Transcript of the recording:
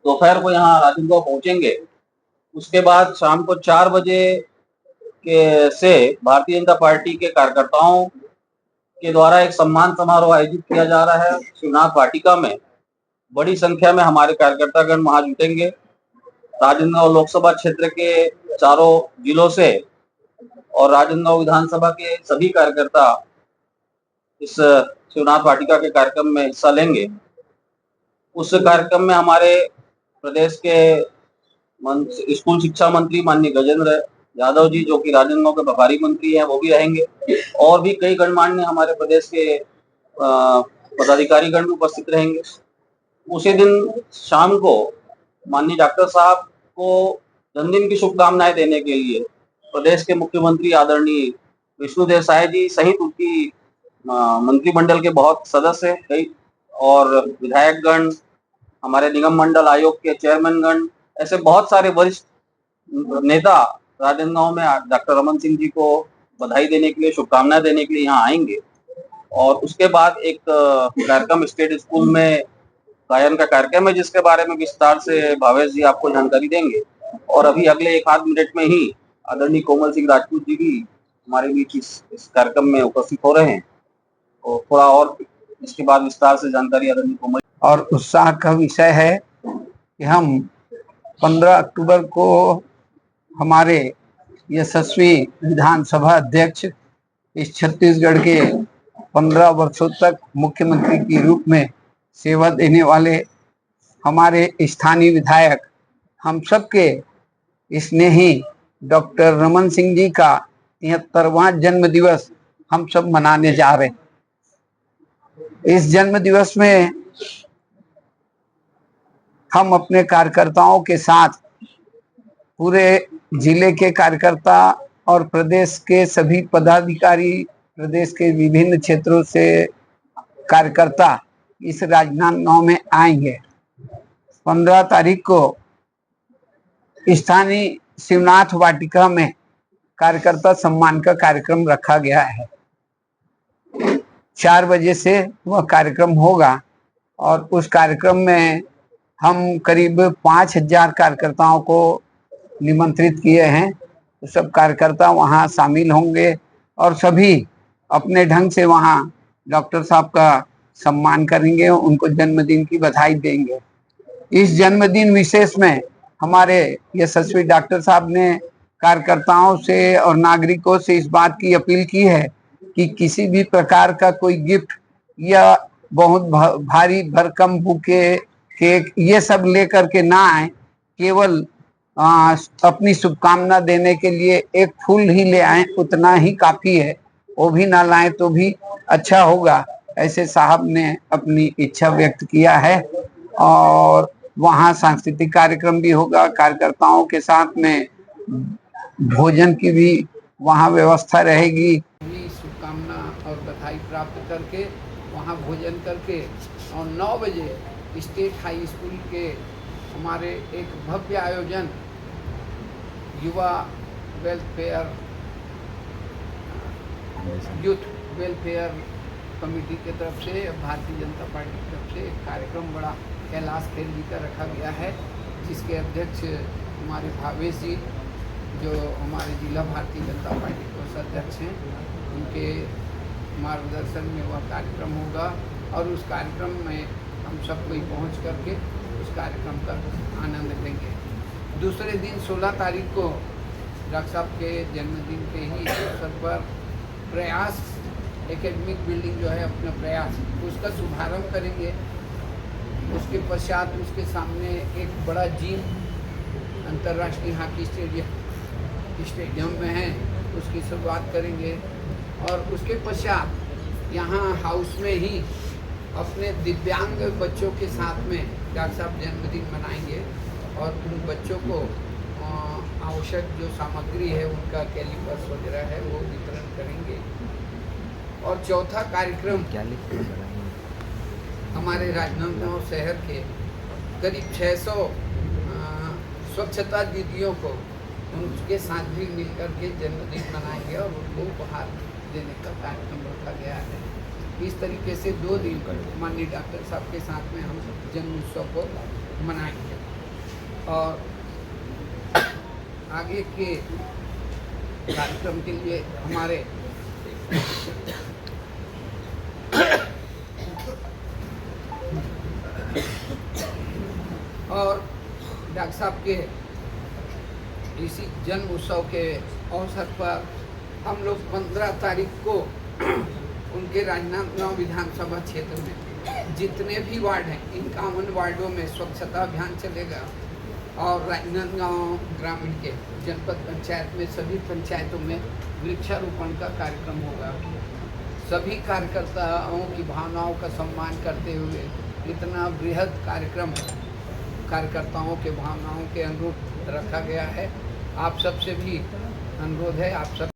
दोपहर को यहाँ राजनांदगांव पहुंचेंगे। उसके बाद शाम को 4 बजे के से भारतीय जनता पार्टी के कार्यकर्ताओं के द्वारा एक सम्मान समारोह आयोजित किया जा रहा है शिवनाथ वाटिका में। बड़ी संख्या में हमारे कार्यकर्तागण वहां जुटेंगे। राजनांदगांव लोकसभा क्षेत्र के चारों जिलों से और राजनांदगांव विधानसभा के सभी कार्यकर्ता इस शिवनाथ वाटिका के कार्यक्रम में हिस्सा लेंगे। उस कार्यक्रम में हमारे प्रदेश के स्कूल शिक्षा मंत्री माननीय गजेंद्र यादव जी, जो कि राजनांदगांव के प्रभारी मंत्री हैं, वो भी रहेंगे और भी कई गणमान्य हमारे प्रदेश के पदाधिकारीगण उपस्थित रहेंगे। उसी दिन शाम को माननीय डॉक्टर साहब को जन्मदिन की शुभकामनाएं देने के लिए प्रदेश के मुख्यमंत्री आदरणीय विष्णुदेव साय जी सहित उनकी मंत्रिमंडल के बहुत सदस्य कई और विधायकगण, हमारे निगम मंडल आयोग के चेयरमैनगण, ऐसे बहुत सारे वरिष्ठ नेता राजनांदगांव में डॉक्टर रमन सिंह जी को बधाई देने के लिए, शुभकामनाएं देने के लिए यहाँ आएंगे। और उसके बाद एक कार्यक्रम स्टेट स्कूल में गायन का कार्यक्रम है, जिसके बारे में विस्तार से भावेश जी आपको जानकारी देंगे। और अभी अगले एक आध मिनट में ही आदरणीय कोमल सिंह राजपूत जी भी हमारे बीच इस कार्यक्रम में उपस्थित हो रहे हैं। तो थोड़ा और इसके बाद विस्तार से जानकारी आदरणीय कोमल। और उत्साह का विषय है कि हम 15 अक्टूबर को हमारे यशस्वी विधानसभा अध्यक्ष इस छत्तीसगढ़ के 15 वर्षों तक मुख्यमंत्री के रूप में सेवा देने वाले हमारे स्थानीय विधायक, हम सबके स्नेही डॉक्टर रमन सिंह जी का 73वां जन्म दिवस हम सब मनाने जा रहे हैं। इस जन्म दिवस में हम अपने कार्यकर्ताओं के साथ, पूरे जिले के कार्यकर्ता और प्रदेश के सभी पदाधिकारी, प्रदेश के विभिन्न क्षेत्रों से कार्यकर्ता इस राजनांदगांव में आएंगे। 15 तारीख को स्थानीय शिवनाथ वाटिका में कार्यकर्ता सम्मान का कार्यक्रम रखा गया है। 4 बजे से वह कार्यक्रम होगा और उस कार्यक्रम में हम करीब 5000 कार्यकर्ताओं को निमंत्रित किए हैं। तो सब कार्यकर्ता वहां शामिल होंगे और सभी अपने ढंग से वहां डॉक्टर साहब का सम्मान करेंगे, उनको जन्मदिन की बधाई देंगे। इस जन्मदिन विशेष में हमारे यशस्वी डॉक्टर साहब ने कार्यकर्ताओं से और नागरिकों से इस बात की अपील की है कि किसी भी प्रकार का कोई गिफ्ट या बहुत भारी भरकम बुके, केक, ये सब लेकर के ना आए। केवल अपनी शुभकामना देने के लिए एक फूल ही ले आए, उतना ही काफी है। वो भी ना लाएं तो भी अच्छा होगा, ऐसे साहब ने अपनी इच्छा व्यक्त किया है। और वहाँ सांस्कृतिक कार्यक्रम भी होगा, कार्यकर्ताओं के साथ में भोजन की भी वहाँ व्यवस्था रहेगी। शुभकामना और बधाई प्राप्त करके वहाँ भोजन करके और 9 बजे स्टेट हाई स्कूल के हमारे एक भव्य आयोजन युवा वेलफेयर, यूथ वेलफेयर कमेटी की तरफ से, भारतीय जनता पार्टी की तरफ से एक कार्यक्रम बड़ा कैलाश खेल जी का रखा गया है, जिसके अध्यक्ष हमारे भावेश जी, जो हमारे जिला भारतीय जनता पार्टी के अध्यक्ष हैं, उनके मार्गदर्शन में वह कार्यक्रम होगा। और उस कार्यक्रम में हम सब कोई पहुँच करके उस कार्यक्रम का आनंद लेंगे। दूसरे दिन 16 तारीख को डॉक्टर साहब के जन्मदिन के ही अवसर पर प्रयास एकेडमिक बिल्डिंग जो है अपना प्रयास, उसका शुभारंभ करेंगे। उसके पश्चात उसके सामने एक बड़ा जिम, अंतर्राष्ट्रीय हॉकी स्टेडियम में है, उसकी शुरुआत करेंगे। और उसके पश्चात यहाँ हाउस में ही अपने दिव्यांग बच्चों के साथ में डॉक्टर साहब जन्मदिन मनाएंगे और उन बच्चों को आवश्यक जो सामग्री है, उनका कैलिपर्स वगैरह है, वो वितरण करेंगे। और चौथा कार्यक्रम हमारे राजनांदगांव शहर के करीब 600 स्वच्छता दीदियों को उनके साथ भी मिलकर के जन्मदिन मनाएंगे और उनको उपहार देने का कार्यक्रम रखा गया है। इस तरीके से 2 दिन माननीय डॉक्टर साहब के साथ में हम जन्म उत्सव को मनाएंगे। और आगे के कार्यक्रम के लिए हमारे और डॉक्टर साहब के इसी जन्म उत्सव के अवसर पर हम लोग 15 तारीख को उनके राजनांदगांव विधानसभा क्षेत्र में जितने भी वार्ड हैं, इन 51 वार्डों में स्वच्छता अभियान चलेगा और राजनांदगांव ग्रामीण के जनपद पंचायत में सभी पंचायतों में वृक्षारोपण का कार्यक्रम होगा। सभी कार्यकर्ताओं की भावनाओं का सम्मान करते हुए इतना बृहद कार्यक्रम कार्यकर्ताओं के भावनाओं के अनुरूप रखा गया है। आप सबसे भी अनुरोध है, आप सब